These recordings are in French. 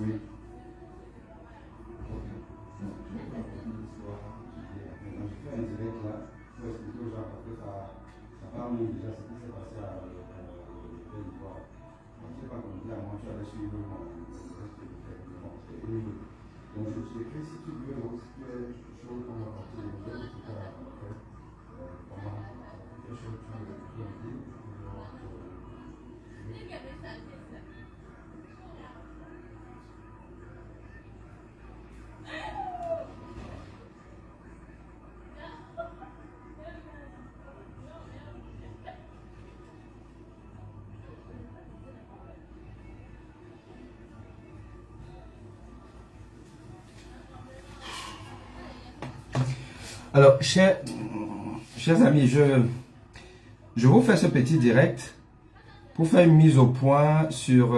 Oui. Ok. Donc, je vais raconter une histoire. Maintenant, je fais un direct là pour expliquer aux gens parce que ça parle déjà ce qui s'est passé à Côte d'Ivoire. Je ne sais pas comment dire, moi, je suis allé suivre mon reste de fait. Donc, je t'écris si tu veux, si tu es chaud, on va partir. Je vais expliquer après comment tu es chaud, tu veux dire. Alors, chers amis, je vous fais ce petit direct pour faire une mise au point sur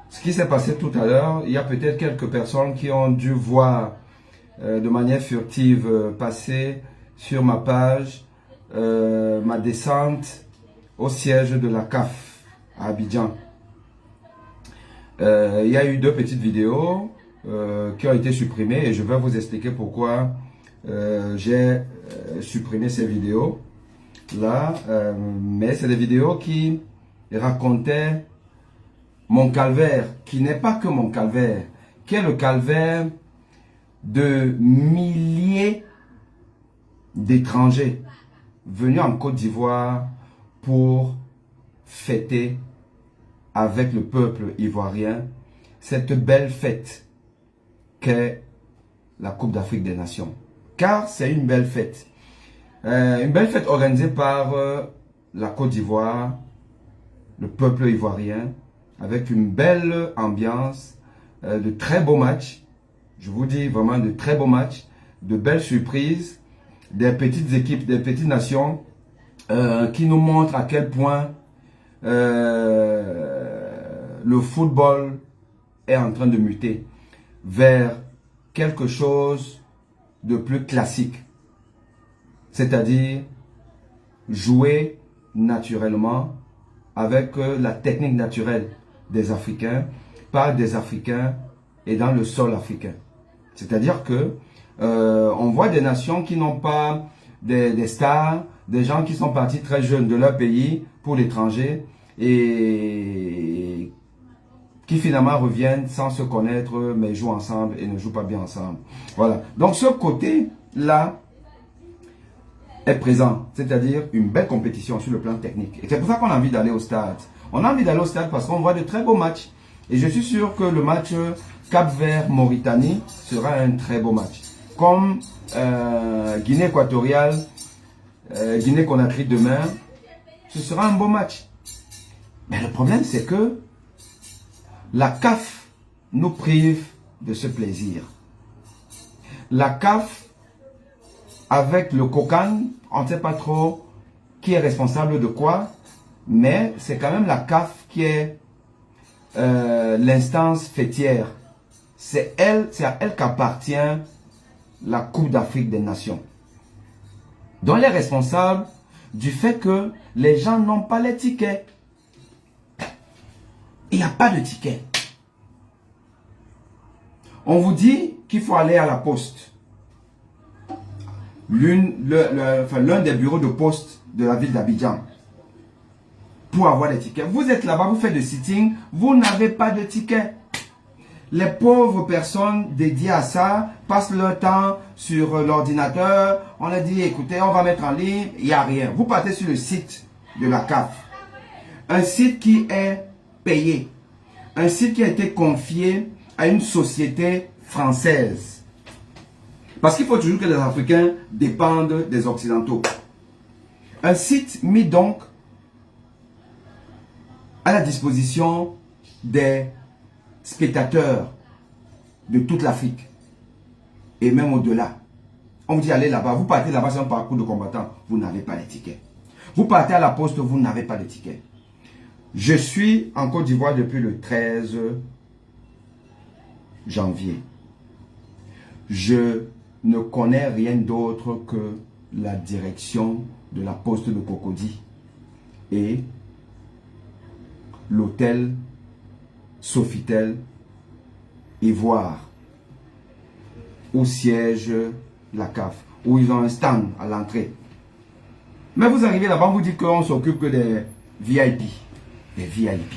ce qui s'est passé tout à l'heure. Il y a peut-être quelques personnes qui ont dû voir de manière furtive passer sur ma page ma descente au siège de la CAF à Abidjan. Il y a eu deux petites vidéos qui ont été supprimées et je vais vous expliquer pourquoi j'ai supprimé ces vidéos là, mais c'est des vidéos qui racontaient mon calvaire, qui n'est pas que mon calvaire, qui est le calvaire de milliers d'étrangers venus en Côte d'Ivoire pour fêter avec le peuple ivoirien cette belle fête qu'est la Coupe d'Afrique des Nations. Car c'est une belle fête. Une belle fête organisée par la Côte d'Ivoire, le peuple ivoirien, avec une belle ambiance, de très beaux matchs. Je vous dis vraiment de très beaux matchs, de belles surprises, des petites équipes, des petites nations qui nous montrent à quel point le football est en train de muter vers quelque chose de plus classique. C'est-à-dire jouer naturellement avec la technique naturelle des Africains, par des Africains et dans le sol africain. C'est-à-dire que on voit des nations qui n'ont pas des stars, des gens qui sont partis très jeunes de leur pays pour l'étranger et qui finalement reviennent sans se connaître, mais jouent ensemble et ne jouent pas bien ensemble. Voilà. Donc ce côté-là est présent, c'est-à-dire une belle compétition sur le plan technique. Et c'est pour ça qu'on a envie d'aller au stade. On a envie d'aller au stade parce qu'on voit de très beaux matchs. Et je suis sûr que le match Cap-Vert-Mauritanie sera un très beau match. Comme Guinée équatoriale, Guinée-Conakry demain, ce sera un beau match. Mais le problème, c'est que la CAF nous prive de ce plaisir. La CAF, avec le COCAN, on ne sait pas trop qui est responsable de quoi, mais c'est quand même la CAF qui est l'instance fêtière. C'est à elle qu'appartient la Coupe d'Afrique des Nations. Donc elle est responsable du fait que les gens n'ont pas les tickets. Il n'y a pas de ticket. On vous dit qu'il faut aller à la poste. L'un des bureaux de poste de la ville d'Abidjan pour avoir des tickets. Vous êtes là-bas, vous faites le sitting, vous n'avez pas de ticket. Les pauvres personnes dédiées à ça passent leur temps sur l'ordinateur. On leur dit, écoutez, on va mettre en ligne, il n'y a rien. Vous partez sur le site de la CAF. Un site qui est payé. Un site qui a été confié à une société française. Parce qu'il faut toujours que les Africains dépendent des Occidentaux. Un site mis donc à la disposition des spectateurs de toute l'Afrique et même au-delà. On vous dit allez là-bas, vous partez là-bas, c'est un parcours de combattant, vous n'avez pas les tickets. Vous partez à la poste, vous n'avez pas les tickets. Je suis en Côte d'Ivoire depuis le 13 janvier. Je ne connais rien d'autre que la direction de la poste de Cocody et l'hôtel Sofitel, Ivoire, où siège la CAF, où ils ont un stand à l'entrée. Mais vous arrivez là-bas, on vous dit qu'on s'occupe que des VIP. Des VIP.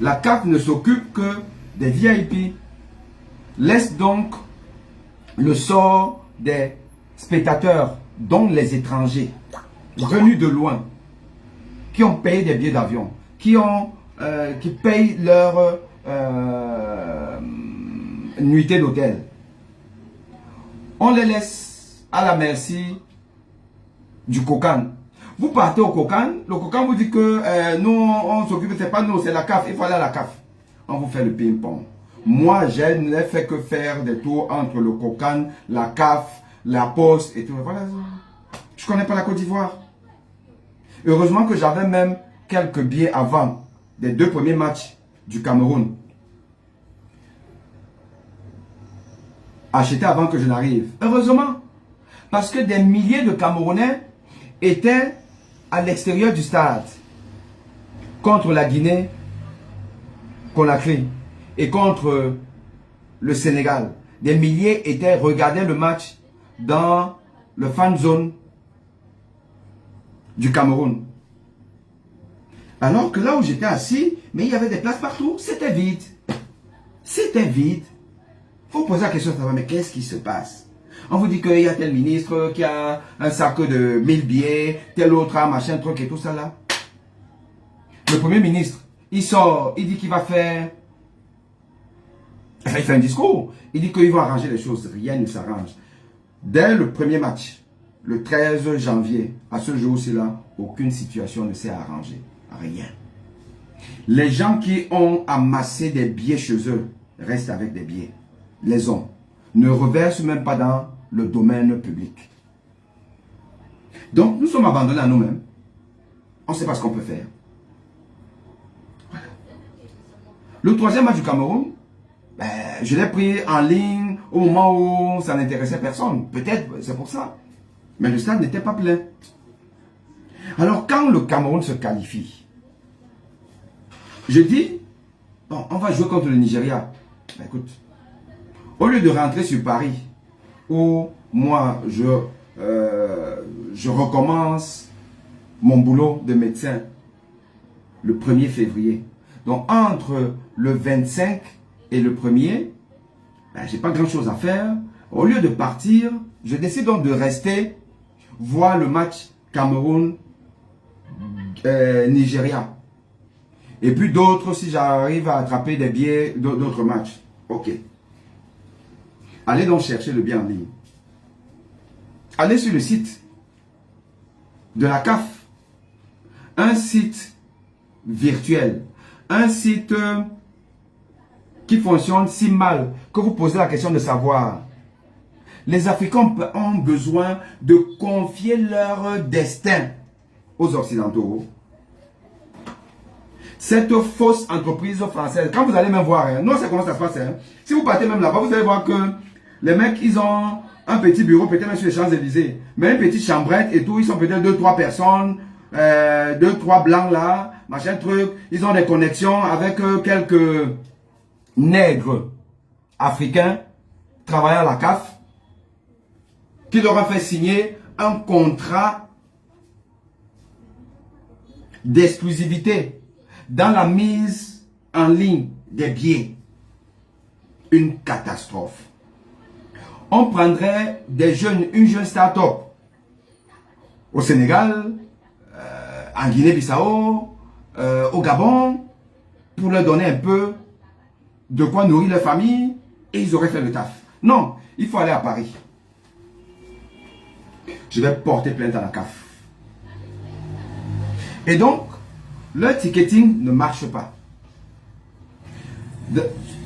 La CAF ne s'occupe que des VIP. Laisse donc le sort des spectateurs, dont les étrangers, venus de loin, qui ont payé des billets d'avion, qui payent leur nuitée d'hôtel. On les laisse à la merci du Cocan. Vous partez au Cocan, le Cocan vous dit que nous, on s'occupe, c'est pas nous, c'est la CAF, il faut aller à la CAF. On vous fait le ping-pong. Moi, je n'ai fait que faire des tours entre le Cocan, la CAF, la Poste et tout. Voilà. Je ne connais pas la Côte d'Ivoire. Heureusement que j'avais même quelques billets avant des 2 premiers matchs du Cameroun. Achetés avant que je n'arrive. Heureusement. Parce que des milliers de Camerounais étaient à l'extérieur du stade contre la Guinée, Conakry et contre le Sénégal. Des milliers regardaient le match dans le fan zone du Cameroun. Alors que là où j'étais assis, mais il y avait des places partout, c'était vide. C'était vide. Il faut poser la question, mais qu'est-ce qui se passe? On vous dit qu'il y a tel ministre qui a un sac de 1000 billets, tel autre a machin, truc et tout ça là. Le premier ministre, il sort, il dit qu'il va faire... Enfin, il fait un discours. Il dit qu'il va arranger les choses. Rien ne s'arrange. Dès le premier match, le 13 janvier, à ce jour-ci là, aucune situation ne s'est arrangée. Rien. Les gens qui ont amassé des billets chez eux restent avec des billets. Les ont. Ne reversent même pas dans le domaine public. Donc, nous sommes abandonnés à nous-mêmes. On ne sait pas ce qu'on peut faire. Voilà. Le 3e match du Cameroun, je l'ai pris en ligne au moment où ça n'intéressait personne. Peut-être, c'est pour ça. Mais le stade n'était pas plein. Alors, quand le Cameroun se qualifie, je dis, bon, on va jouer contre le Nigeria. Écoute, au lieu de rentrer sur Paris, où moi, je recommence mon boulot de médecin le 1er février. Donc, entre le 25 et le 1er, j'ai pas grand chose à faire. Au lieu de partir, je décide donc de rester voir le match Cameroun-Nigeria. Et puis d'autres, si j'arrive à attraper des billets d'autres matchs. Ok. Allez donc chercher le billet en ligne. Allez sur le site de la CAF. Un site virtuel. Un site qui fonctionne si mal que vous posez la question de savoir. Les Africains ont besoin de confier leur destin aux Occidentaux. Cette fausse entreprise française, quand vous allez même voir, non, c'est comment ça se passe. Si vous partez même là-bas, vous allez voir que les mecs, ils ont un petit bureau, peut-être même sur les Champs-Élysées, mais une petite chambrette et tout, ils sont peut-être 2-3 personnes, 2-3 blancs là, machin truc. Ils ont des connexions avec quelques nègres africains travaillant à la CAF qui leur a fait signer un contrat d'exclusivité dans la mise en ligne des billets. Une catastrophe. On prendrait des jeunes, une jeune start-up au Sénégal, en Guinée-Bissau, au Gabon, pour leur donner un peu de quoi nourrir leur famille et ils auraient fait le taf. Non, il faut aller à Paris. Je vais porter plainte à la CAF. Et donc, leur ticketing ne marche pas.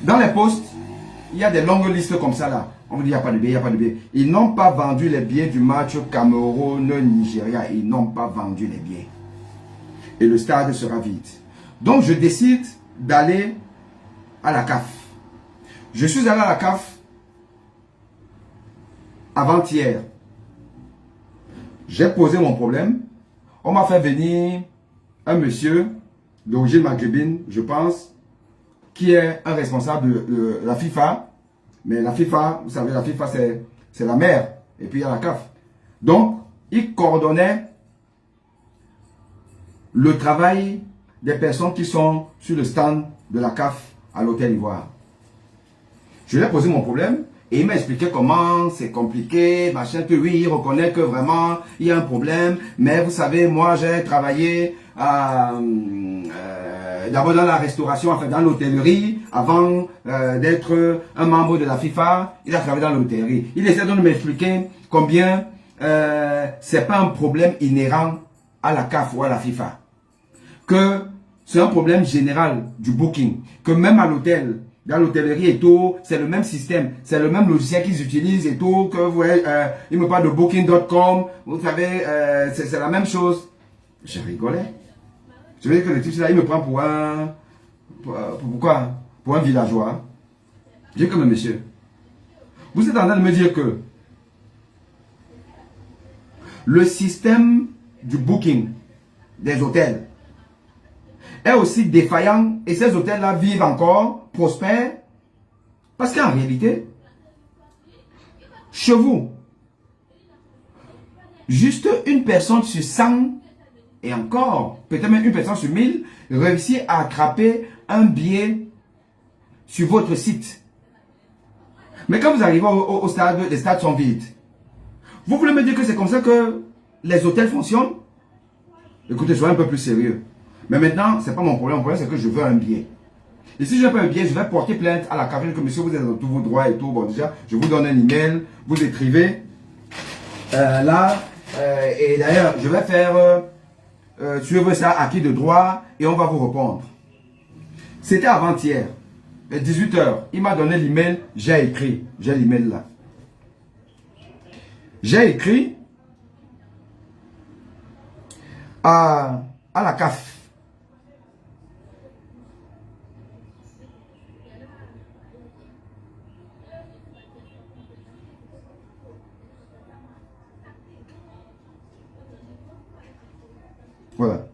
Dans les postes, il y a des longues listes comme ça là. On vous dit il n'y a pas de billets, il n'y a pas de billets. Ils n'ont pas vendu les billets du match Cameroun-Nigeria. Ils n'ont pas vendu les billets. Et le stade sera vide. Donc je décide d'aller à la CAF. Je suis allé à la CAF avant-hier. J'ai posé mon problème. On m'a fait venir un monsieur d'origine maghrébine, je pense, qui est un responsable de la FIFA. Mais la FIFA, vous savez, la FIFA, c'est la mère. Et puis il y a la CAF. Donc, il coordonnait le travail des personnes qui sont sur le stand de la CAF à l'Hôtel Ivoire. Je lui ai posé mon problème et il m'a expliqué comment c'est compliqué, machin, que oui, il reconnaît que vraiment il y a un problème. Mais vous savez, moi j'ai travaillé d'abord dans la restauration, enfin dans l'hôtellerie, avant d'être un membre de la FIFA. Il a travaillé dans l'hôtellerie. Il essaie de m'expliquer combien c'est pas un problème inhérent à la CAF ou à la FIFA. Que c'est un problème général du booking. Que même à l'hôtel, dans l'hôtellerie et tout, c'est le même système, c'est le même logiciel qu'ils utilisent et tout, que vous voyez, ils me parlent de booking.com, vous savez, c'est la même chose. Je rigolais. Je veux dire que le type là, il me prend pour un, pourquoi? Pour un villageois. Je dis comme monsieur, vous êtes en train de me dire que le système du booking des hôtels est aussi défaillant et ces hôtels-là vivent encore, prospèrent, parce qu'en réalité, chez vous, juste une personne sur 100 et encore, peut-être même une personne sur 1000 réussit à attraper un billet sur votre site. Mais quand vous arrivez au stade, les stades sont vides. Vous voulez me dire que c'est comme ça que les hôtels fonctionnent? Écoutez, soyez un peu plus sérieux. Mais maintenant, ce n'est pas mon problème. Mon problème, c'est que je veux un billet. Et si je n'ai pas un billet, je vais porter plainte à la CAF. Que monsieur, vous êtes dans tous vos droits et tout. Bon, déjà, je vous donne un email. Vous écrivez là. Et d'ailleurs, je vais faire suivre ça acquis de droit et on va vous répondre. C'était avant-hier, à 18 h. Il m'a donné l'email. J'ai écrit. J'ai l'email là. J'ai écrit à la CAF. Voilà.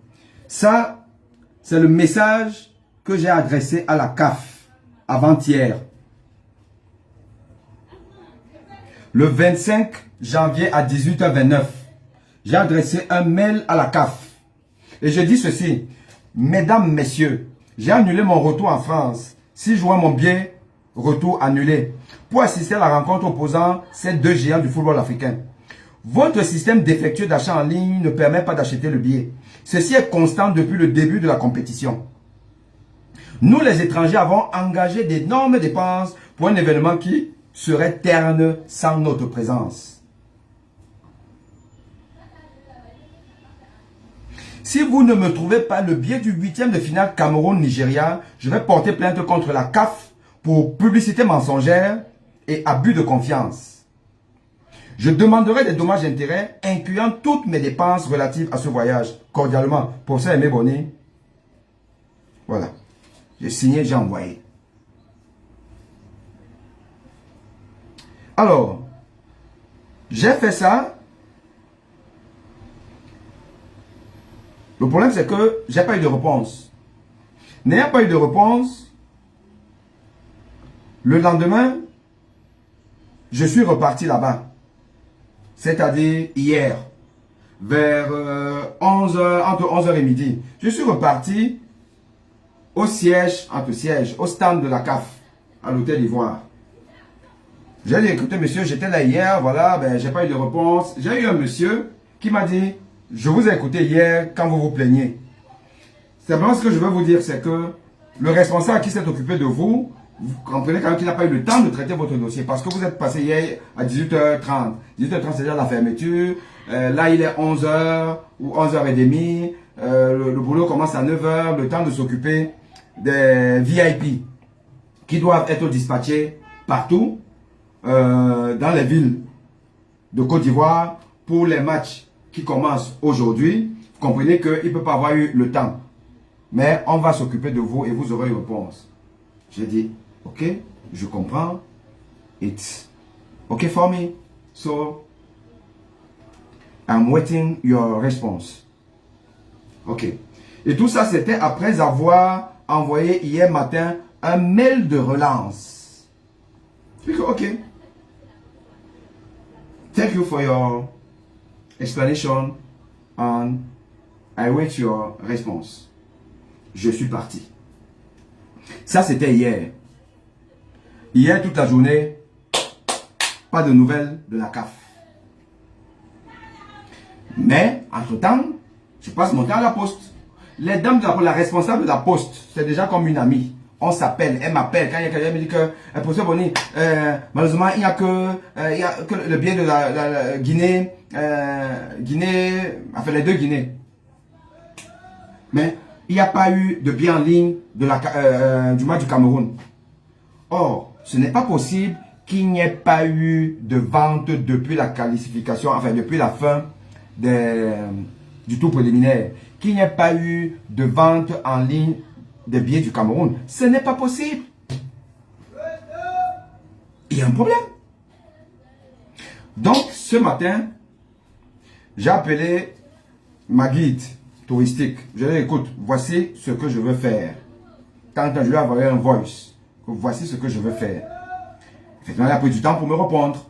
Ça, c'est le message que j'ai adressé à la CAF avant-hier. Le 25 janvier à 18 h 29, j'ai adressé un mail à la CAF. Et je dis ceci, mesdames, messieurs, j'ai annulé mon retour en France. Si je vois mon billet, retour annulé, pour assister à la rencontre opposant ces deux géants du football africain. Votre système défectueux d'achat en ligne ne permet pas d'acheter le billet. Ceci est constant depuis le début de la compétition. Nous, les étrangers, avons engagé d'énormes dépenses pour un événement qui serait terne sans notre présence. Si vous ne me trouvez pas le billet du 8e de finale Cameroun-Nigeria, je vais porter plainte contre la CAF pour publicité mensongère et abus de confiance. Je demanderai des dommages et intérêts, incluant toutes mes dépenses relatives à ce voyage. Cordialement, pour ça, Aimé Bonny. Voilà. J'ai signé, j'ai envoyé. Alors, j'ai fait ça. Le problème, c'est que j'ai pas eu de réponse. N'ayant pas eu de réponse, le lendemain, je suis reparti là-bas. C'est-à-dire hier, vers 11h, entre 11h et midi. Je suis reparti au siège, au stand de la CAF, à l'Hôtel Ivoire. J'ai dit, écoutez monsieur, j'étais là hier, voilà, ben j'ai pas eu de réponse. J'ai eu un monsieur qui m'a dit, je vous ai écouté hier quand vous vous plaignez. Simplement ce que je veux vous dire, c'est que le responsable qui s'est occupé de vous, vous comprenez quand même qu'il n'a pas eu le temps de traiter votre dossier parce que vous êtes passé hier à 18h30. 18h30, c'est déjà la fermeture. Là, il est 11h ou 11h30. Le boulot commence à 9h. Le temps de s'occuper des VIP qui doivent être dispatchés partout dans les villes de Côte d'Ivoire pour les matchs qui commencent aujourd'hui. Vous comprenez qu'il ne peut pas avoir eu le temps. Mais on va s'occuper de vous et vous aurez une réponse. J'ai dit, ok, je comprends. It's okay for me. So, I'm waiting your response. Ok. Et tout ça, c'était après avoir envoyé hier matin un mail de relance. Je dis que, ok. Thank you for your explanation and I wait your response. Je suis parti. Ça, c'était hier. Hier, toute la journée, pas de nouvelles de la CAF. Mais, entre-temps, je passe mon temps à la poste. Les dames de la responsable de la poste, c'est déjà comme une amie. On s'appelle, elle m'appelle. Quand il y a quelqu'un qui me dit que, professeur Boni, malheureusement, il n'y a que le billet de la Guinée, enfin les deux Guinées. Mais il n'y a pas eu de billet en ligne du match du Cameroun. Or, ce n'est pas possible qu'il n'y ait pas eu de vente depuis la qualification, enfin depuis la fin du tour préliminaire. Qu'il n'y ait pas eu de vente en ligne des billets du Cameroun. Ce n'est pas possible. Il y a un problème. Donc, ce matin, j'ai appelé ma guide touristique. Je lui ai dit, écoute, voici ce que je veux faire. Quand je lui ai envoyé un voice, voici ce que je veux faire. Effectivement, il a pris du temps pour me répondre.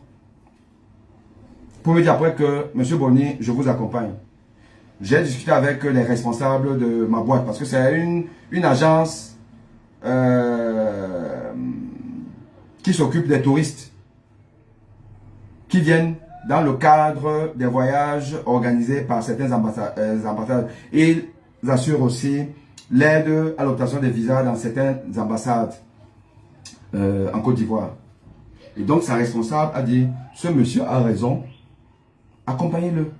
Pour me dire après que, Monsieur Boni, je vous accompagne. J'ai discuté avec les responsables de ma boîte parce que c'est une agence qui s'occupe des touristes qui viennent dans le cadre des voyages organisés par certains ambassades. Et ils assurent aussi l'aide à l'obtention des visas dans certaines ambassades en Côte d'Ivoire. Et donc, sa responsable a dit, ce monsieur a raison, accompagnez-le.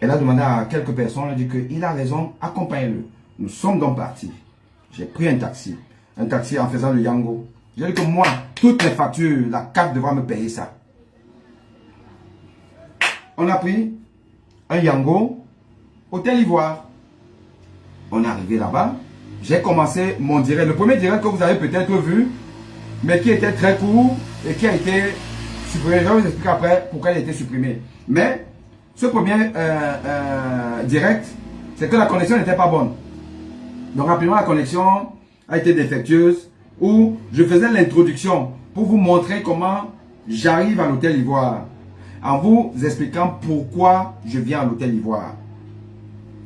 Elle a demandé à quelques personnes, elle a dit qu'il a raison, accompagnez-le. Nous sommes donc partis. J'ai pris un taxi en faisant le Yango. J'ai dit que moi, toutes les factures, la carte devra me payer ça. On a pris un Yango, Hôtel Ivoire. On est arrivé là-bas. J'ai commencé mon direct. Le premier direct que vous avez peut-être vu, mais qui était très court et qui a été supprimé. Je vais vous expliquer après pourquoi il a été supprimé. Mais ce premier direct, c'est que la connexion n'était pas bonne. Donc rapidement, la connexion a été défectueuse où je faisais l'introduction pour vous montrer comment j'arrive à l'Hôtel Ivoire. En vous expliquant pourquoi je viens à l'Hôtel Ivoire.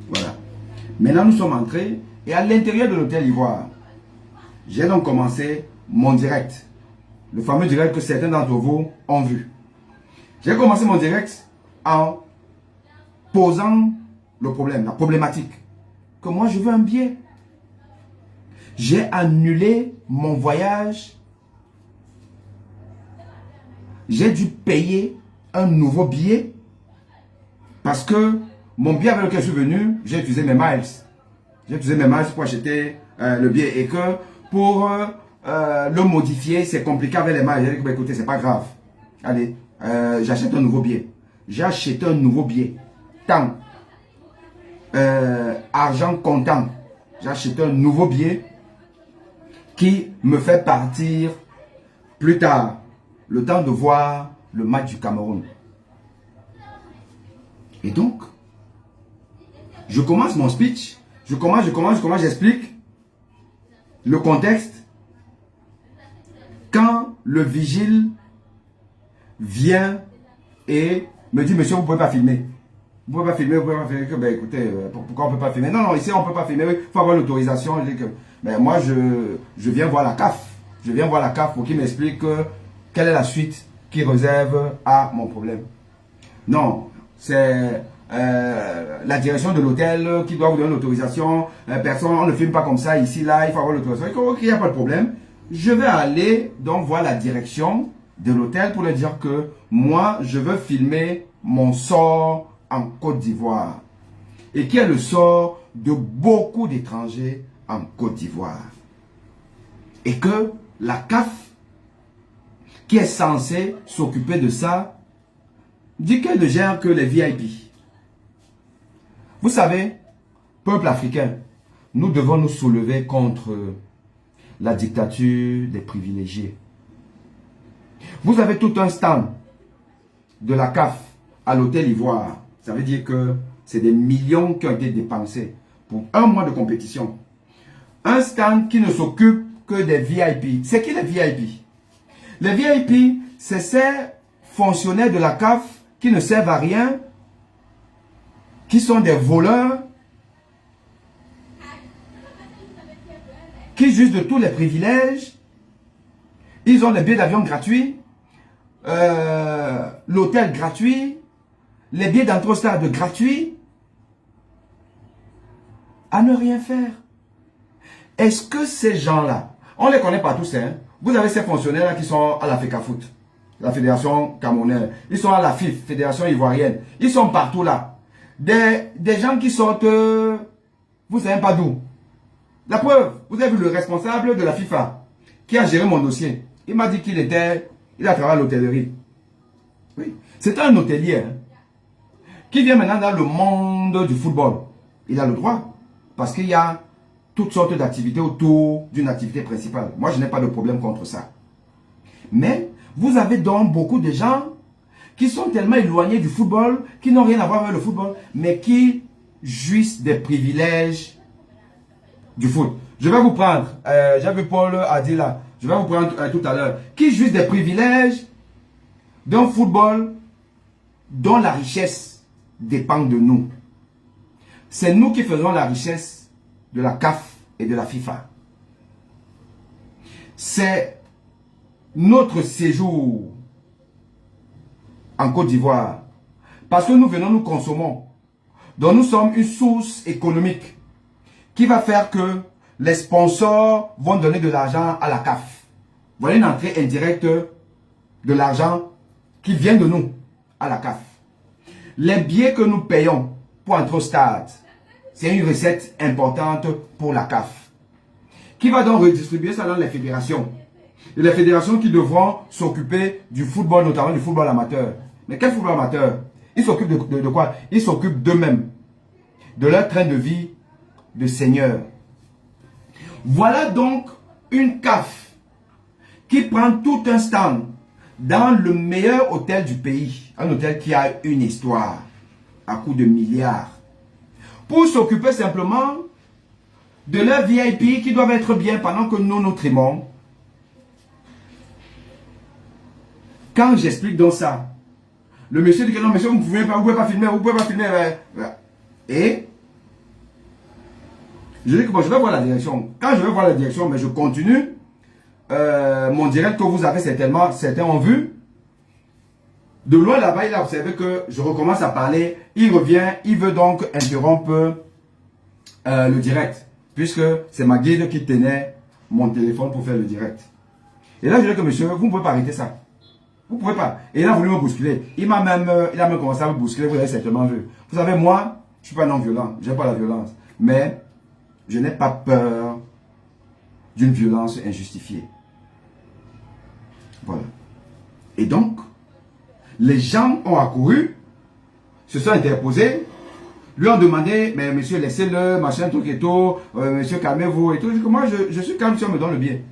Voilà. Maintenant, nous sommes entrés et à l'intérieur de l'Hôtel Ivoire, j'ai donc commencé mon direct. Le fameux direct que certains d'entre vous ont vu. J'ai commencé mon direct en posant le problème, la problématique. Que moi, je veux un billet. J'ai annulé mon voyage. J'ai dû payer un nouveau billet. Parce que mon billet avec lequel je suis venu, j'ai utilisé mes miles. J'ai utilisé mes miles pour acheter le billet. Et que pour le modifier, c'est compliqué avec les miles. J'ai dit que, bah, écoutez, c'est pas grave. Allez, j'achète un nouveau billet. J'ai acheté un nouveau billet. Tant. Argent comptant. J'ai acheté un nouveau billet qui me fait partir plus tard. Le temps de voir le match du Cameroun. Et donc, je commence mon speech. J'explique le contexte. Quand le vigile vient et me dit, monsieur, vous ne pouvez pas filmer. Vous ne pouvez pas filmer, vous ne pouvez pas filmer. Ben, écoutez, pourquoi on ne peut pas filmer? Non, non, ici, on ne peut pas filmer. Il faut avoir l'autorisation. Je dis que, ben, moi, je viens voir la CAF. Je viens voir la CAF pour qu'il m'explique quelle est la suite qu'il réserve à mon problème. Non, c'est la direction de l'hôtel qui doit vous donner l'autorisation. Personne, on ne filme pas comme ça, ici, là, il faut avoir l'autorisation. Ok, il n'y a pas de problème. Je vais aller donc voir la direction de l'hôtel pour leur dire que moi, je veux filmer mon sort en Côte d'Ivoire. Et qui est le sort de beaucoup d'étrangers en Côte d'Ivoire. Et que la CAF, qui est censée s'occuper de ça, dit qu'elle ne gère que les VIP. Vous savez, peuple africain, nous devons nous soulever contre la dictature des privilégiés. Vous avez tout un stand de la CAF à l'Hôtel Ivoire. Ça veut dire que c'est des millions qui ont été dépensés pour un mois de compétition. Un stand qui ne s'occupe que des VIP. C'est qui les VIP? Les VIP, c'est ces fonctionnaires de la CAF qui ne servent à rien, qui sont des voleurs, qui jouissent de tous les privilèges. Ils ont les billets d'avion gratuits, l'hôtel gratuit, les billets d'entrée au stade gratuits, à ne rien faire. Est-ce que ces gens-là, on les connaît pas tous, hein? Vous avez ces fonctionnaires-là qui sont à la FECAFOOT, la Fédération Camerounaise. Ils sont à la FIF, Fédération Ivoirienne. Ils sont partout là. Des gens qui sortent, vous savez pas d'où. La preuve, vous avez vu le responsable de la FIFA qui a géré mon dossier. Il m'a dit qu'il a travaillé à l'hôtellerie. Oui. C'est un hôtelier hein, qui vient maintenant dans le monde du football. Il a le droit parce qu'il y a toutes sortes d'activités autour d'une activité principale. Moi, je n'ai pas de problème contre ça. Mais vous avez donc beaucoup de gens qui sont tellement éloignés du football, qui n'ont rien à voir avec le football, mais qui jouissent des privilèges du foot. Je vais vous prendre, j'ai vu Paul a dit là, je vais vous prendre tout à l'heure, qui jouissent des privilèges d'un football dont la richesse dépend de nous. C'est nous qui faisons la richesse de la CAF et de la FIFA. C'est notre séjour en Côte d'Ivoire. Parce que nous venons, nous consommons. Donc nous sommes une source économique qui va faire que les sponsors vont donner de l'argent à la CAF. Voilà une entrée indirecte de l'argent qui vient de nous à la CAF. Les billets que nous payons pour entrer au stade, c'est une recette importante pour la CAF. Qui va donc redistribuer ça dans les fédérations. Et les fédérations qui devront s'occuper du football, notamment du football amateur. Mais quel football amateur? Ils s'occupent de quoi? Ils s'occupent d'eux-mêmes. De leur train de vie de seigneur. Voilà donc une CAF qui prend tout un stand dans le meilleur hôtel du pays. Un hôtel qui a une histoire à coût de milliards. Pour s'occuper simplement de leurs VIP qui doivent être bien pendant que nous trimons. Quand j'explique donc ça, le monsieur dit que non, monsieur, vous ne pouvez pas filmer, vous ne pouvez pas filmer. Et je dis que bon, je vais voir la direction. Quand je vais voir la direction, mais je continue mon direct que vous avez certainement, certains ont vu. De loin là-bas, il a observé que je recommence à parler. Il revient, il veut donc interrompre le direct. Puisque c'est ma guide qui tenait mon téléphone pour faire le direct. Et là, je dis que monsieur, vous ne pouvez pas arrêter ça. Vous ne pouvez pas. Et il a voulu me bousculer. Il a même commencé à me bousculer, vous avez certainement vu. Vous savez, moi, je ne suis pas non violent. Je n'aime pas la violence. Mais je n'ai pas peur d'une violence injustifiée. Voilà. Et donc, les gens ont accouru, se sont interposés, lui ont demandé, mais monsieur, laissez-le, machin, truc et tout, monsieur, calmez-vous et tout. Je dis que moi, je suis calme si on me donne le billet.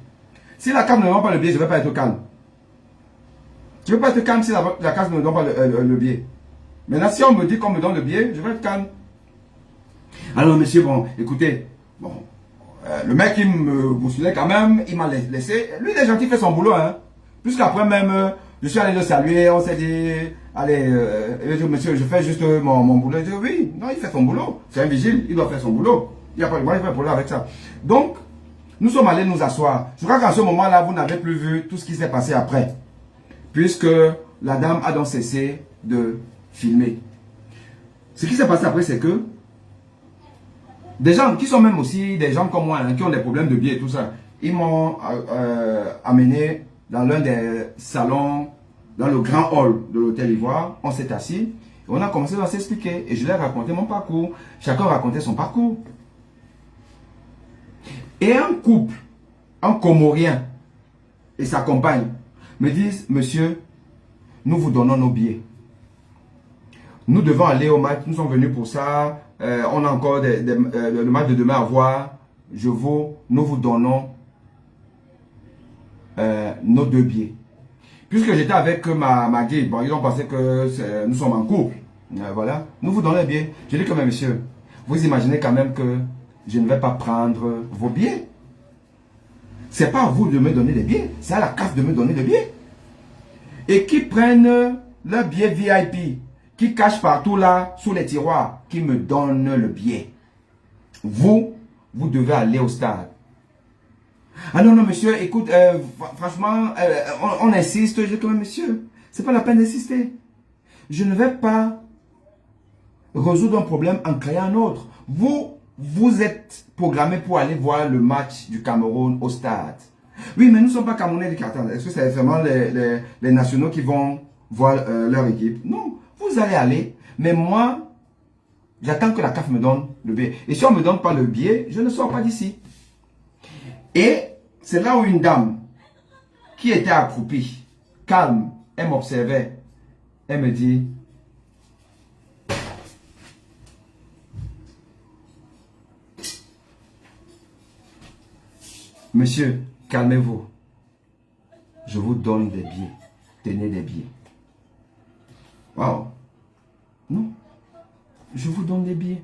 Si la CAF ne me donne pas le billet, je ne vais pas être calme. Je ne vais pas être calme si la CAF ne me donne pas le billet. Maintenant, si on me dit qu'on me donne le billet, je vais être calme. Alors, monsieur, bon, écoutez, bon, le mec, il me bousculait quand même, il m'a laissé. Lui, il est gentil, il fait son boulot, hein. Puisqu'après même, je suis allé le saluer, on s'est dit, allez, monsieur, je fais juste mon boulot. Il dit, oui, non, il fait son boulot. C'est un vigile, il doit faire son boulot. Il n'y a pas de problème avec ça. Donc, nous sommes allés nous asseoir. Je crois qu'en ce moment-là, vous n'avez plus vu tout ce qui s'est passé après. Puisque la dame a donc cessé de filmer. Ce qui s'est passé après, c'est que des gens qui sont même aussi des gens comme moi, hein, qui ont des problèmes de billets et tout ça, ils m'ont amené dans l'un des salons, dans le grand hall de l'hôtel Ivoire. On s'est assis et on a commencé à s'expliquer. Et je leur ai raconté mon parcours. Chacun racontait son parcours. Et un couple, un Comorien et sa compagne me disent, monsieur, nous vous donnons nos billets. Nous devons aller au match, nous sommes venus pour ça. On a encore le match de demain à voir. Nous vous donnons nos 2 billets. Puisque j'étais avec ma guide, bon, ils ont pensé que nous sommes en couple. Voilà, nous vous donnons les billets. Je dis quand même, monsieur, vous imaginez quand même que je ne vais pas prendre vos billets. C'est pas à vous de me donner les billets, c'est à la CAF de me donner les billets. Et qui prennent le billet VIP, qui cachent partout là, sous les tiroirs, qui me donnent le billet. Vous devez aller au stade. Ah non, non, monsieur, écoute, franchement, on insiste. Je dis quand même, monsieur, c'est pas la peine d'insister. Je ne vais pas résoudre un problème en créant un autre. Vous êtes programmé pour aller voir le match du Cameroun au stade. Oui, mais nous ne sommes pas Camerounais du Qatar. Est-ce que c'est vraiment les nationaux qui vont voir leur équipe? Non, vous allez aller. Mais moi, j'attends que la CAF me donne le billet. Et si on ne me donne pas le billet, je ne sors pas d'ici. Et c'est là où une dame qui était accroupie, calme, elle m'observait. Elle me dit, monsieur, calmez-vous. Je vous donne des billets. Tenez des billets. Waouh. Non. Je vous donne des billets.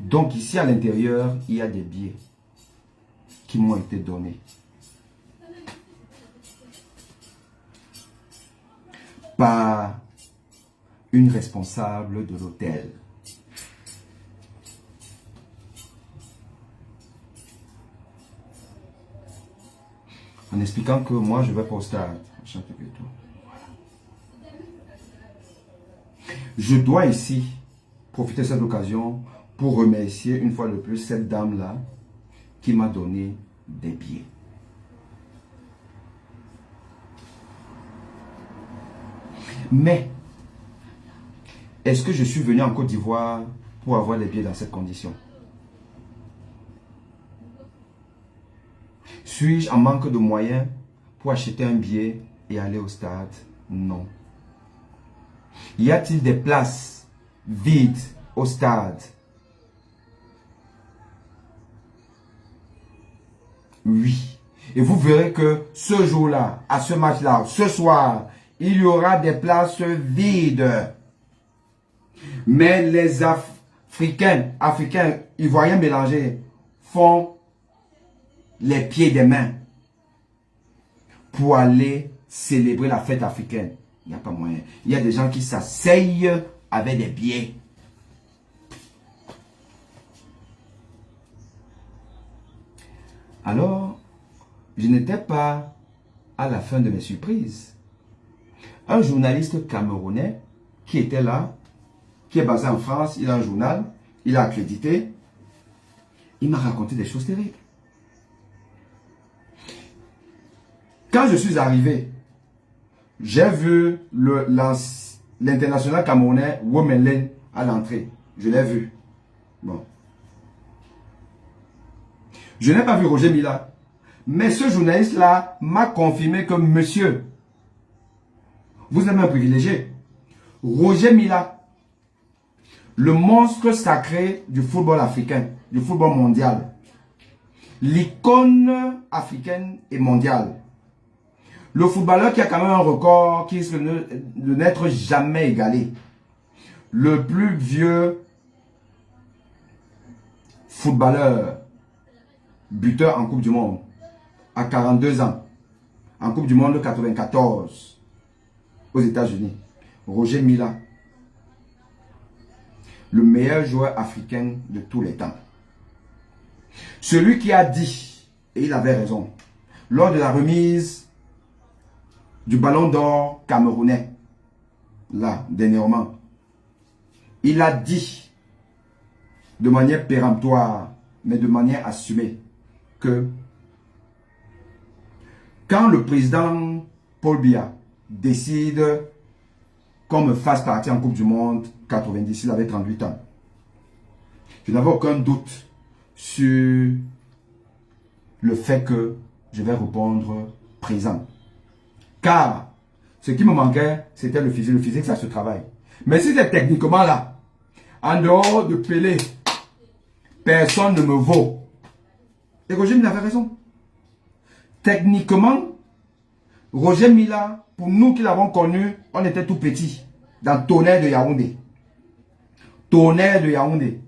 Donc ici à l'intérieur, il y a des billets qui m'ont été donnés. Par une responsable de l'hôtel. En expliquant que moi je vais pas au stade. Je dois ici profiter de cette occasion pour remercier une fois de plus cette dame-là qui m'a donné des billets. Mais, est-ce que je suis venu en Côte d'Ivoire pour avoir les billets dans cette condition? Suis-je en manque de moyens pour acheter un billet et aller au stade? Non. Y a-t-il des places vides au stade? Oui. Et vous verrez que ce jour-là, à ce match-là, ce soir, il y aura des places vides. Mais les Africains, Ivoiriens mélangés, font les pieds des mains pour aller célébrer la fête africaine. Il n'y a pas moyen. Il y a des gens qui s'asseyent avec des billets. Alors, je n'étais pas à la fin de mes surprises. Un journaliste camerounais qui était là, qui est basé en France, il a un journal, il a accrédité, il m'a raconté des choses terribles. Quand je suis arrivé, j'ai vu l'international camerounais Womenlen à l'entrée. Je l'ai vu. Bon. Je n'ai pas vu Roger Mila. Mais ce journaliste-là m'a confirmé que monsieur, vous êtes un privilégié. Roger Mila, le monstre sacré du football africain, du football mondial. L'icône africaine et mondiale. Le footballeur qui a quand même un record qui risque de n'être jamais égalé. Le plus vieux footballeur buteur en Coupe du Monde à 42 ans. En Coupe du Monde 94 aux États-Unis. Roger Mila. Le meilleur joueur africain de tous les temps. Celui qui a dit, et il avait raison, lors de la remise du ballon d'or camerounais, là, dernièrement, il a dit de manière péremptoire, mais de manière assumée, que quand le président Paul Biya décide qu'on me fasse partie en Coupe du Monde 90, il avait 38 ans. Je n'avais aucun doute sur le fait que je vais répondre présent. Car ce qui me manquait, c'était le physique. Le physique, ça se travaille. Mais si c'est techniquement là, en dehors de Pelé, personne ne me vaut. Et Roger, il avait raison. Techniquement, Roger Mila, pour nous qui l'avons connu, on était tout petits. Dans Tonnerre de Yaoundé. Tonnerre de Yaoundé.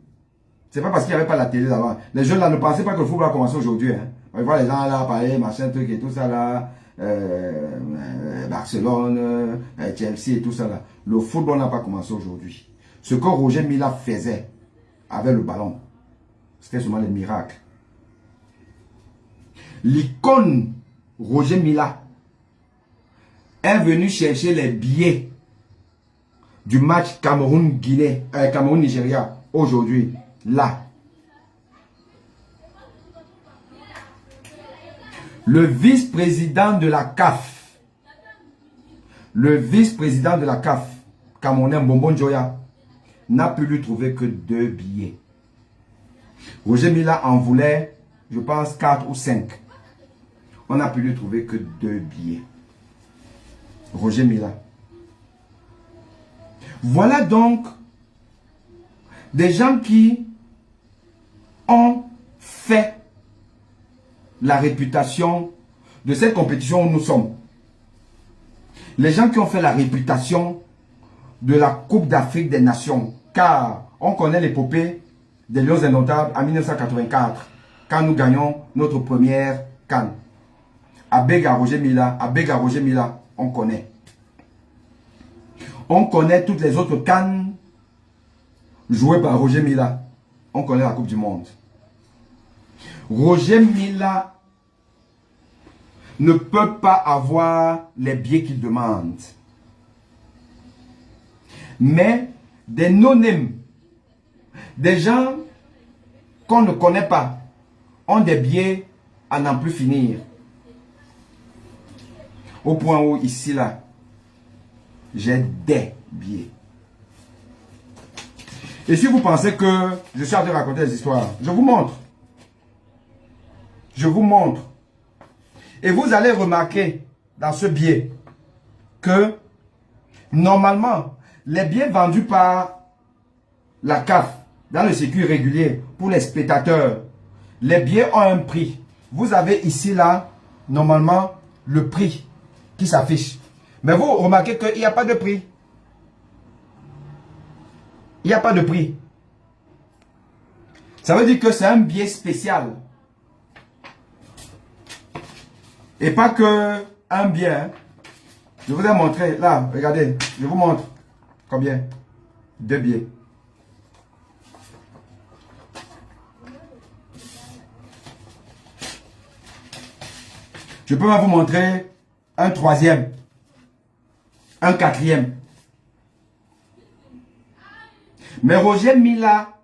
C'est pas parce qu'il n'y avait pas la télé là-bas. Les jeunes là ne pensaient pas que le football a commencé aujourd'hui. Hein. On voit les gens là, parler, machin, truc et tout ça là. Barcelone, Chelsea et tout ça là. Le football n'a pas commencé aujourd'hui. Ce que Roger Mila faisait avec le ballon, c'était seulement les miracles. L'icône Roger Mila est venu chercher les billets du match Cameroun-Nigeria aujourd'hui, là. Le vice-président de la CAF, Camerounais Mbombo Njoya, n'a pu lui trouver que 2 billets. Roger Mila en voulait, je pense, 4 ou 5. On n'a pu lui trouver que 2 billets. Roger Mila. Voilà donc des gens qui ont fait la réputation de cette compétition où nous sommes. Les gens qui ont fait la réputation de la Coupe d'Afrique des Nations. Car on connaît l'épopée des Lions Indomptables en 1984, quand nous gagnons notre première CAN. Abega Roger Mila, on connaît. On connaît toutes les autres CAN jouées par Roger Mila. On connaît la Coupe du Monde. Roger Mila ne peut pas avoir les billets qu'il demande. Mais des non-name, des gens qu'on ne connaît pas, ont des billets à n'en plus finir. Au point où ici, là, j'ai des billets. Et si vous pensez que je suis en train de raconter des histoires, je vous montre. Je vous montre. Et vous allez remarquer dans ce billet que normalement, les billets vendus par la CAF dans le circuit régulier pour les spectateurs, les billets ont un prix. Vous avez ici là, normalement, le prix qui s'affiche. Mais vous remarquez qu'il n'y a pas de prix. Il n'y a pas de prix. Ça veut dire que c'est un billet spécial. Et pas que un billet. Hein. Je vous ai montré. Là, regardez. Je vous montre. Combien? 2 billets. Je peux même vous montrer un 3e. Un 4e. Mais Roger Mila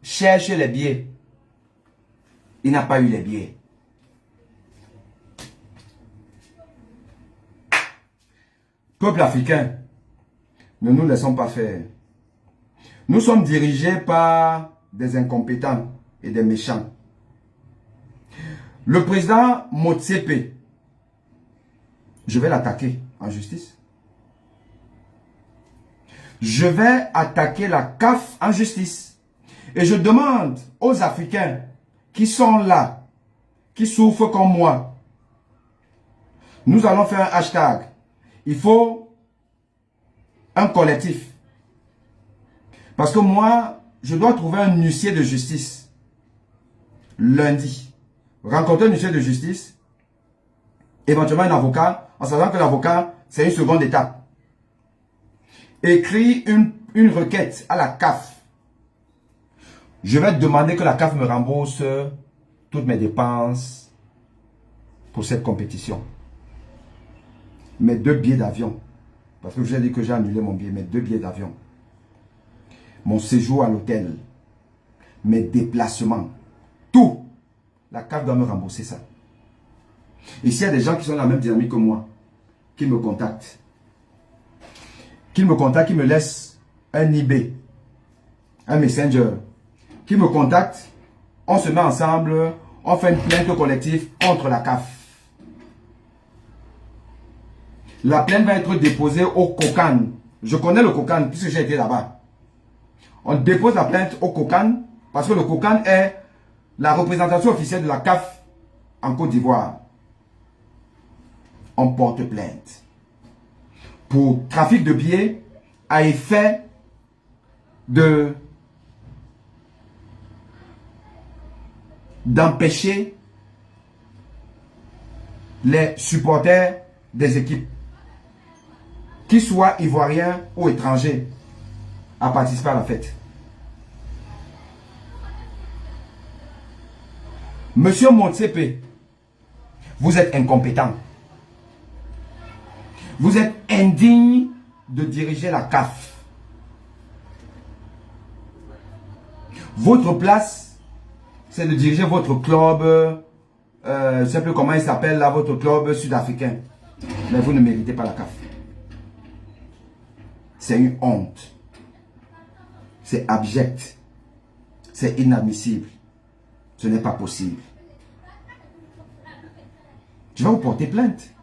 cherche les billets. Il n'a pas eu les billets. Peuple africain, ne nous laissons pas faire. Nous sommes dirigés par des incompétents et des méchants. Le président Motsepe, je vais l'attaquer en justice. Je vais attaquer la CAF en justice. Et je demande aux Africains qui sont là, qui souffrent comme moi, nous allons faire un hashtag. Il faut un collectif. Parce que moi, je dois trouver un huissier de justice lundi. Rencontrer un huissier de justice, éventuellement un avocat, en sachant que l'avocat, c'est une seconde étape. Écris une requête à la CAF. Je vais demander que la CAF me rembourse toutes mes dépenses pour cette compétition. Mes 2 billets d'avion. Parce que je vous ai dit que j'ai annulé mon billet. Mes 2 billets d'avion. Mon séjour à l'hôtel. Mes déplacements. Tout. La CAF doit me rembourser ça. Et s'il y a des gens qui sont dans la même dynamique que moi, qui me contactent. Qui me laissent un eBay. Un Messenger. Qui me contactent. On se met ensemble. On fait une plainte collective contre la CAF. La plainte va être déposée au COCAN. Je connais le COCAN puisque j'ai été là-bas. On dépose la plainte au COCAN parce que le COCAN est la représentation officielle de la CAF en Côte d'Ivoire. on porte plainte pour trafic de billets à effet d'empêcher les supporters des équipes, qu'ils soient ivoiriens ou étrangers, à participer à la fête. Monsieur Motsepe, vous êtes incompétent. Vous êtes indigne de diriger la CAF. Votre place, c'est de diriger votre club, je ne sais plus comment il s'appelle là, votre club sud-africain. Mais vous ne méritez pas la CAF. C'est une honte. C'est abject. C'est inadmissible. Ce n'est pas possible. Je vais vous porter plainte.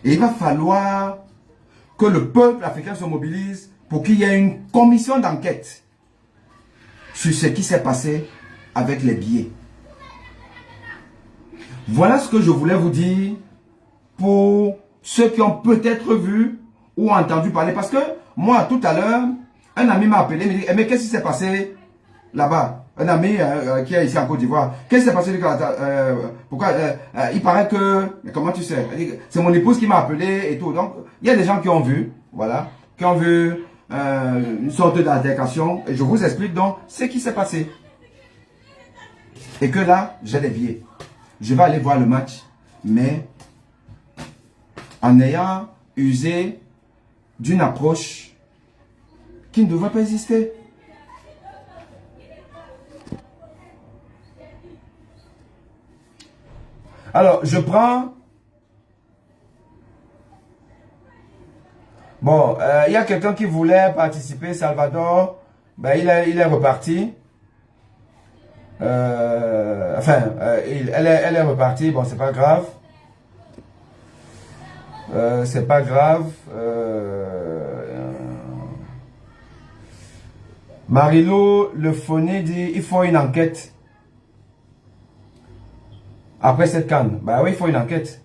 Et il va falloir que le peuple africain se mobilise pour qu'il y ait une commission d'enquête sur ce qui s'est passé avec les billets. Voilà ce que je voulais vous dire pour ceux qui ont peut-être vu ou entendu parler. Parce que moi, tout à l'heure, un ami m'a appelé, il m'a dit, mais qu'est-ce qui s'est passé là-bas? Un ami qui est ici en Côte d'Ivoire. Qu'est-ce qui s'est passé? Pourquoi il paraît que... Mais comment tu sais? C'est mon épouse qui m'a appelé et tout. Donc, il y a des gens qui ont vu, voilà, qui ont vu une sorte d'altercation. Et je vous explique donc ce qui s'est passé. Et que là, j'ai des billets. Je vais aller voir le match, mais en ayant usé d'une approche qui ne devrait pas exister. Alors, je prends... Bon, il y a quelqu'un qui voulait participer, Salvador. Ben, il est reparti. Elle est repartie. Bon, c'est pas grave. C'est pas grave. Marilo, le phoné dit, il faut une enquête. Après cette canne, bah oui, il faut une enquête.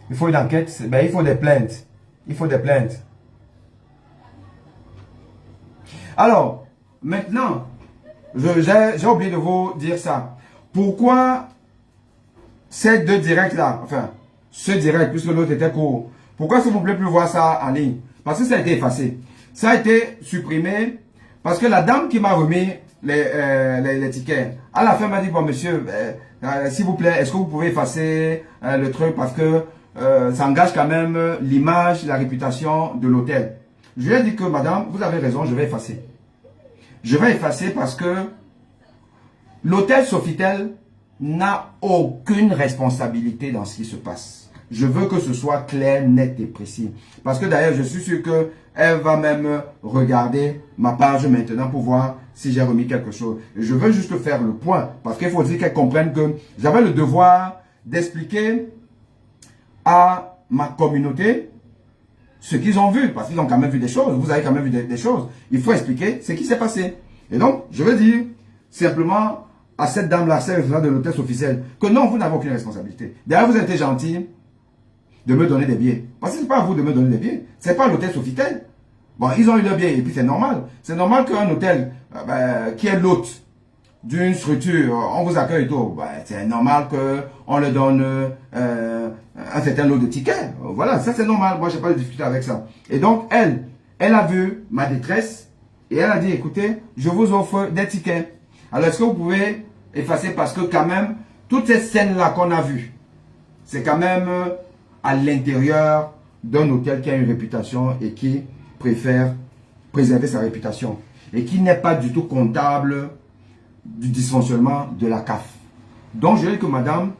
Il faut une enquête, ben, il faut des plaintes. Il faut des plaintes. Alors, maintenant, j'ai oublié de vous dire ça. Pourquoi ces deux directs-là, enfin, ce direct, puisque l'autre était court, pourquoi s'il vous plaît plus voir ça en ligne? Parce que ça a été effacé. Ça a été supprimé parce que la dame qui m'a remis les tickets, à la fin m'a dit, bon monsieur, s'il vous plaît, est-ce que vous pouvez effacer le truc parce que ça engage quand même l'image, la réputation de l'hôtel. Je lui ai dit que madame, vous avez raison, je vais effacer. Je vais effacer parce que l'hôtel Sofitel n'a aucune responsabilité dans ce qui se passe. Je veux que ce soit clair, net et précis. Parce que d'ailleurs, je suis sûr qu'elle va même regarder ma page maintenant pour voir si j'ai remis quelque chose. Et je veux juste faire le point. Parce qu'il faut dire qu'elle comprenne que j'avais le devoir d'expliquer à ma communauté ce qu'ils ont vu. Parce qu'ils ont quand même vu des choses. Vous avez quand même vu des choses. Il faut expliquer ce qui s'est passé. Et donc, je veux dire simplement à cette dame-là, celle de l'hôtel officiel, que non, vous n'avez aucune responsabilité. D'ailleurs, vous avez été gentil de me donner des billets. Parce que ce n'est pas à vous de me donner des billets. Ce n'est pas l'hôtel Sofitel. Bon, ils ont eu leurs billets et puis c'est normal. C'est normal qu'un hôtel qui est l'hôte d'une structure, on vous accueille et tout. C'est normal qu'on leur donne un certain lot de tickets. Voilà, ça c'est normal. Moi, je n'ai pas de difficulté avec ça. Et donc, elle a vu ma détresse et elle a dit, écoutez, je vous offre des tickets. Alors, est-ce que vous pouvez effacer parce que quand même, toutes ces scènes-là qu'on a vues, c'est quand même à l'intérieur d'un hôtel qui a une réputation et qui préfère préserver sa réputation et qui n'est pas du tout comptable du dysfonctionnement de la CAF. Donc, je dis que madame,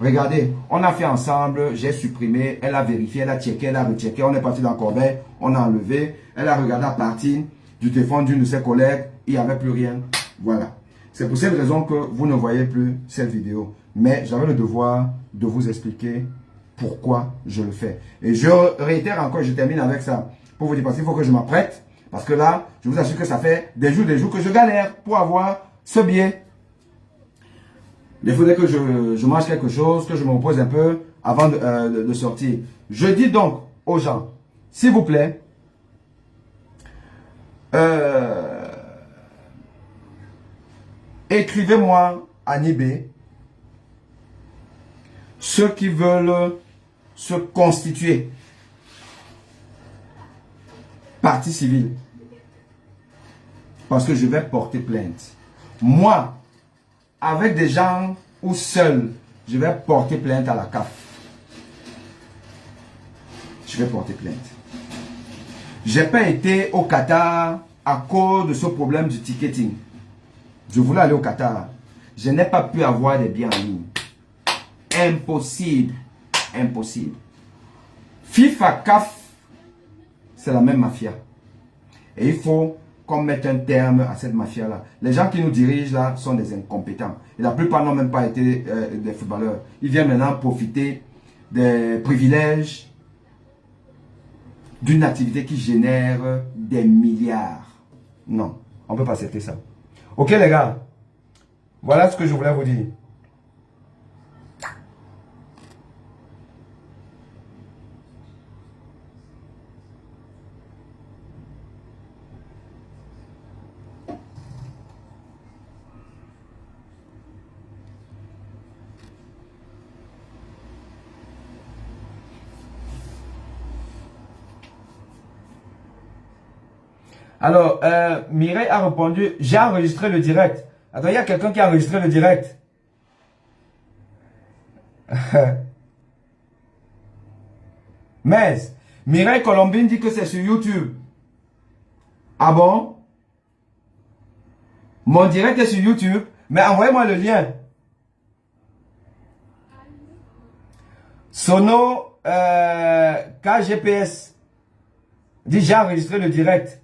regardez, on a fait ensemble, j'ai supprimé, elle a vérifié, elle a checké, elle a rechecké, on est parti dans la corbeille, on a enlevé, elle a regardé à partir du téléphone d'une de ses collègues, il n'y avait plus rien. Voilà. C'est pour cette raison que vous ne voyez plus cette vidéo. Mais j'avais le devoir de vous expliquer pourquoi je le fais. Et je réitère encore, je termine avec ça. Pour vous dire, parce qu'il faut que je m'apprête. Parce que là, je vous assure que ça fait des jours que je galère pour avoir ce billet. Il faudrait que je mange quelque chose, que je me repose un peu avant de sortir. Je dis donc aux gens, s'il vous plaît, écrivez-moi en eBay ceux qui veulent se constituer partie civile. Parce que je vais porter plainte. Moi, avec des gens ou seul, je vais porter plainte à la CAF. Je vais porter plainte. Je n'ai pas été au Qatar à cause de ce problème du ticketing. Je voulais aller au Qatar. Je n'ai pas pu avoir des billets en ligne. Impossible. Impossible. FIFA, CAF, c'est la même mafia. Et il faut qu'on mette un terme à cette mafia-là. Les gens qui nous dirigent là sont des incompétents. Et la plupart n'ont même pas été des footballeurs. Ils viennent maintenant profiter des privilèges d'une activité qui génère des milliards. Non, on ne peut pas accepter ça. Ok les gars, voilà ce que je voulais vous dire. Alors, Mireille a répondu, j'ai enregistré le direct. Attends, il y a quelqu'un qui a enregistré le direct. Mais, Mireille Colombine dit que c'est sur YouTube. Ah bon? Mon direct est sur YouTube, mais envoyez-moi le lien. Sono KGPS dit j'ai enregistré le direct.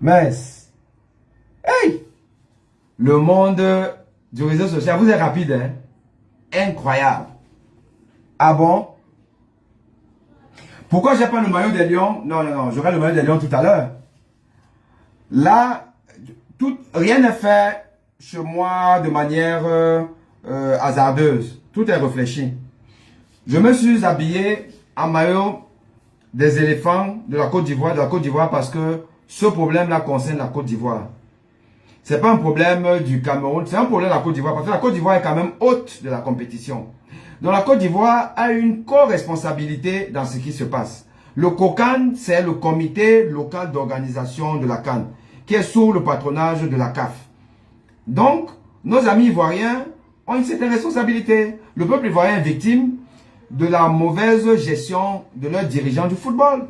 Mais, hey! Le monde du réseau social, vous êtes rapide, hein? Incroyable. Ah bon? Pourquoi j'ai pas le maillot des Lions? Non, non, non, j'aurai le maillot des Lions tout à l'heure. Là, rien n'est fait chez moi de manière hasardeuse. Tout est réfléchi. Je me suis habillé en maillot des éléphants de la Côte d'Ivoire, parce que ce problème-là concerne la Côte d'Ivoire. Ce n'est pas un problème du Cameroun, c'est un problème de la Côte d'Ivoire, parce que la Côte d'Ivoire est quand même hôte de la compétition. Donc la Côte d'Ivoire a une co-responsabilité dans ce qui se passe. Le COCAN, c'est le comité local d'organisation de la CAN, qui est sous le patronage de la CAF. Donc, nos amis ivoiriens ont une certaine responsabilité. Le peuple ivoirien est victime de la mauvaise gestion de leurs dirigeants du football.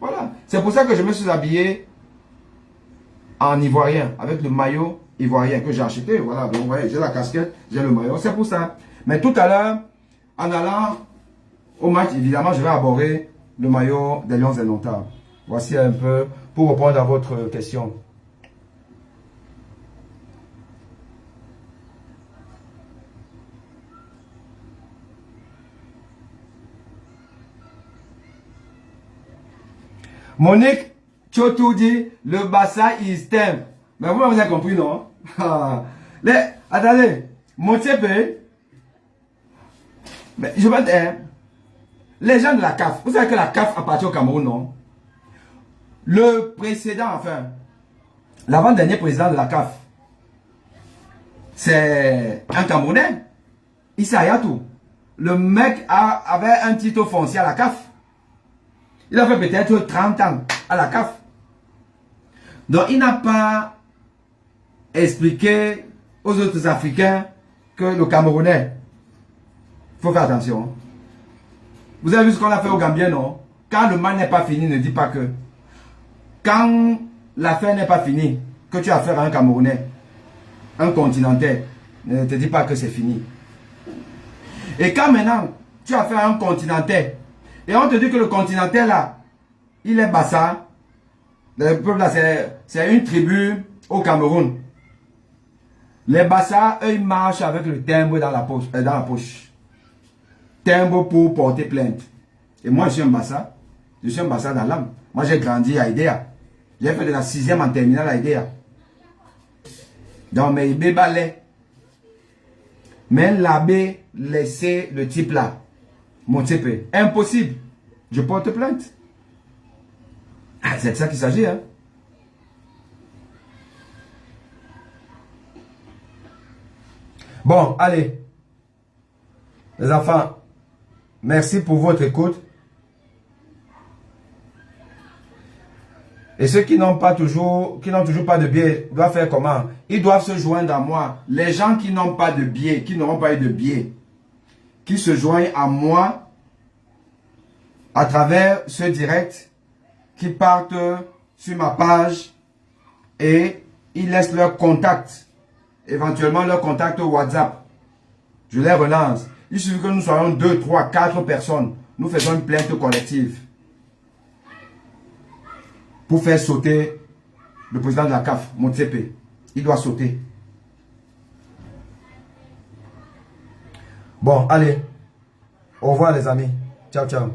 Voilà. C'est pour ça que je me suis habillé en ivoirien, avec le maillot ivoirien que j'ai acheté. Voilà, donc vous voyez, j'ai la casquette, j'ai le maillot, c'est pour ça. Mais tout à l'heure, en allant au match, évidemment, je vais aborder le maillot des Lions indomptables. Voici un peu pour répondre à votre question. Monique Chotou dit, le Bassa is time. Mais vous avez compris, non? Attendez, mon TP, mais je vais dire, les gens de la CAF, vous savez que la CAF appartient au Cameroun, non? Le précédent, enfin, l'avant-dernier président de la CAF, c'est un Camerounais, Issa Hayatou. Le mec avait un titre foncier à la CAF. Il a fait peut-être 30 ans à la CAF. Donc il n'a pas expliqué aux autres Africains que le Camerounais, il faut faire attention. Vous avez vu ce qu'on a fait au Gambien, non? Quand le mal n'est pas fini, ne dis pas que. Quand l'affaire n'est pas finie, que tu as affaire à un Camerounais, un continental, ne te dis pas que c'est fini. Et quand maintenant, tu as affaire à un continental, et on te dit que le continental là, il est Bassa, le peuple là, c'est une tribu au Cameroun. Les Bassa, eux, ils marchent avec le timbre dans la poche. Timbre pour porter plainte. Et moi, je suis un Bassa. Je suis un Bassa dans l'âme. Moi, j'ai grandi à Idéa. J'ai fait de la 6e en terminale à Idéa. Donc, mais il balai. Mais l'abbé laissé le type là. Mon type. Impossible. Je porte plainte. Ah, c'est de ça qu'il s'agit, hein. Bon, allez. Les enfants, merci pour votre écoute. Et ceux qui n'ont toujours pas de billet, doivent faire comment? Ils doivent se joindre à moi. Les gens qui n'ont pas de billet, qui n'auront pas eu de billet, qui se joignent à moi à travers ce direct, qui partent sur ma page et ils laissent leur contact, éventuellement leur contact WhatsApp. Je les relance. Il suffit que nous soyons 2, 3, 4 personnes. Nous faisons une plainte collective pour faire sauter le président de la CAF, Motsepe. Il doit sauter. Bon, allez. Au revoir les amis. Ciao, ciao.